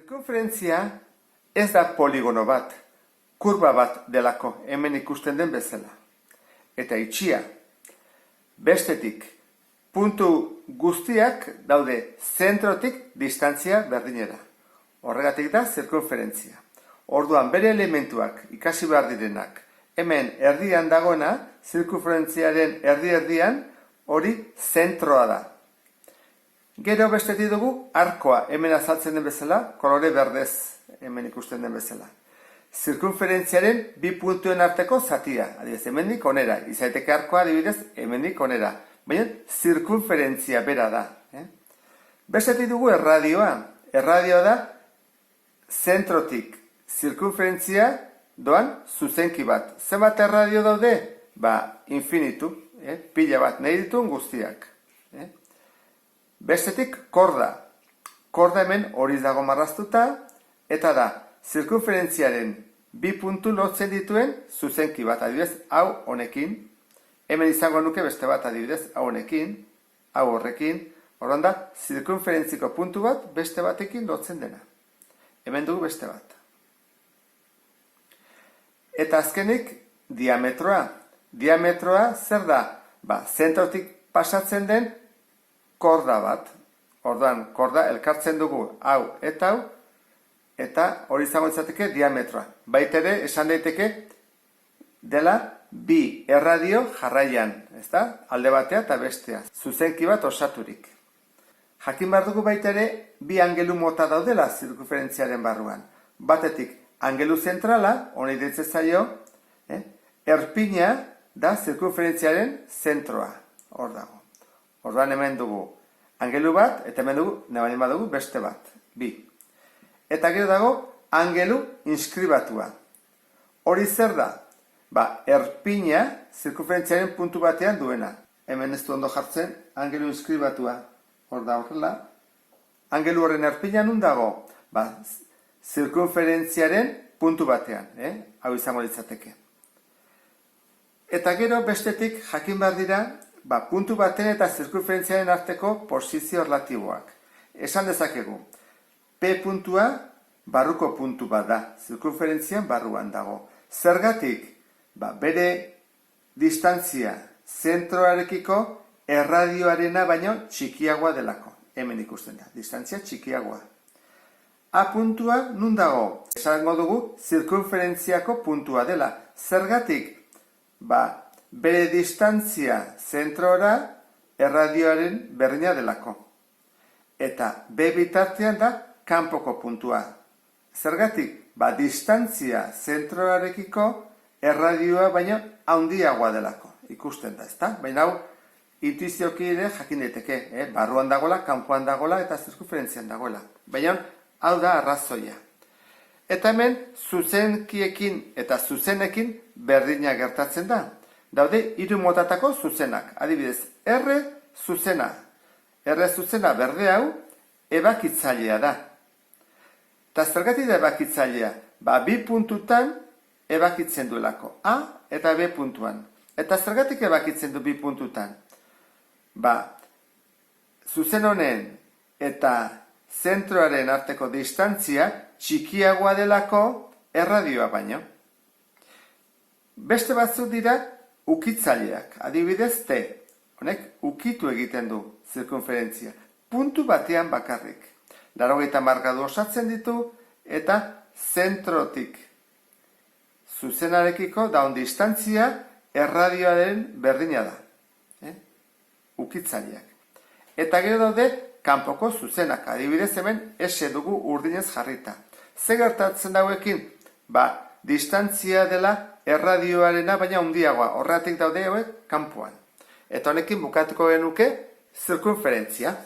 Zirkunferentzia ez da poligono bat, kurba bat delako hemen ikusten den bezala. Eta itxia, bestetik, puntu guztiak daude zentrotik distantzia berdinera. Horregatik da zirkunferentzia. Orduan bere elementuak ikasi behar direnak, hemen erdian dagoena, zirkunferentziaren erdi-erdian, hori zentroa da. Gero bestetik dugu arkoa, hemen azaltzen den bezala, kolore berdez hemen ikusten den bezala. Zirkunferentziaren bi puntuen arteko zatia, adibidez, hemendik onera, izaiteke arkoa adibidez, hemendik onera, baina zirkunferentzia bera da. Bestetik dugu erradioa. Erradioa da zentrotik zirkunferentzia doan zuzenki bat. Zenbat erradio daude? Infinitu, pila bat nahi dituen guztiak. Bestetik korda. Korda hemen horiz dago marraztuta, eta da zirkunferentziaren bi puntu lotzen dituen zuzenki bat, adibidez, hau honekin. Hemen izango nuke beste bat adibidez, hau honekin, hau horrekin. Horren da, zirkunferentziko puntu bat beste batekin lotzen dena. Hemen dugu beste bat. Eta azkenik, diametroa. Diametroa zer da? Zentrotik pasatzen den korda bat. Orduan, korda elkartzen dugu hau, eta hori izango izateke diametroa. Baita ere, esan daiteke dela bi erradio jarraian, ezta? Alde batea eta bestea. Zuzenki bat osaturik. Jakin behar dugu baita ere, bi angelu mota daudela zirkunferentziaren barruan. Batetik, angelu zentrala, honi ditzen zaio, erpina da zirkunferentziaren zentroa. Hor dago. Orduan hemen dugu angelu bat, eta hemen dugu, nabalin badugu, beste bat. Bi. Eta gero dago, angelu inskribatua. Hori zer da? Erpina zirkunferentziaren puntu batean duena. Hemen ez du ondo jartzen, angelu inskribatua. Hor da horrela. Angelu horren erpina nun dago? Zirkunferentziaren puntu batean. Hau izango litzateke. Eta gero bestetik jakin behar dira, puntu baten eta zirkunferentziaren arteko posizio relatiboak. Esan dezakegu, P puntua barruko puntu bat da, zirkunferentzian barruan dago. Zergatik, bere distantzia zentroarekiko erradioarena baino txikiagoa delako. Hemen ikusten da, distantzia txikiagoa. A puntua nun dago? Esango dugu zirkunferentziako puntua dela. Zergatik, bere distantzia zentrora erradioaren berdina delako. Eta B bitartean da kanpoko puntua. Zergatik, distantzia zentroarekiko erradioa baino handiagoa delako. Ikusten da, ezta? Baina hau, intuizioki ere jakin daiteke, barruan dagoela, kanpoan dagoela eta zirkunferentzian dagoela. Baina hau da arrazoia. Eta hemen zuzenkiekin eta zuzenekin berdina gertatzen da. Daude hiru motatako zuzenak. Adibidez, R zuzena. R zuzena berde hau ebakitzailea da. Eta zergatik da ebakitzailea? Bi puntutan ebakitzen duelako. A eta B puntuan. Eta zergatik ebakitzen du bi puntutan? Zuzen honen eta zentroaren arteko distantzia txikiagoa delako erradioa baino. Beste batzuk dira ukitzaileak, adibidez T. Honek ukitu egiten du zirkunferentzia. Puntu batean bakarrik. 80 gradu osatzen ditu eta zentrotik zuzenarekiko daun distantzia erradioaren berdina da. Ukitzaileak. Eta gero daude kanpoko zuzenak. Adibidez hemen S dugu urdinez jarrita. Ze gertatzen dauekin? Distantzia dela erradioarena baina handiagoa. Horregatik daude hauek kanpoan. Eta honekin bukatuko genuke zirkunferentzia.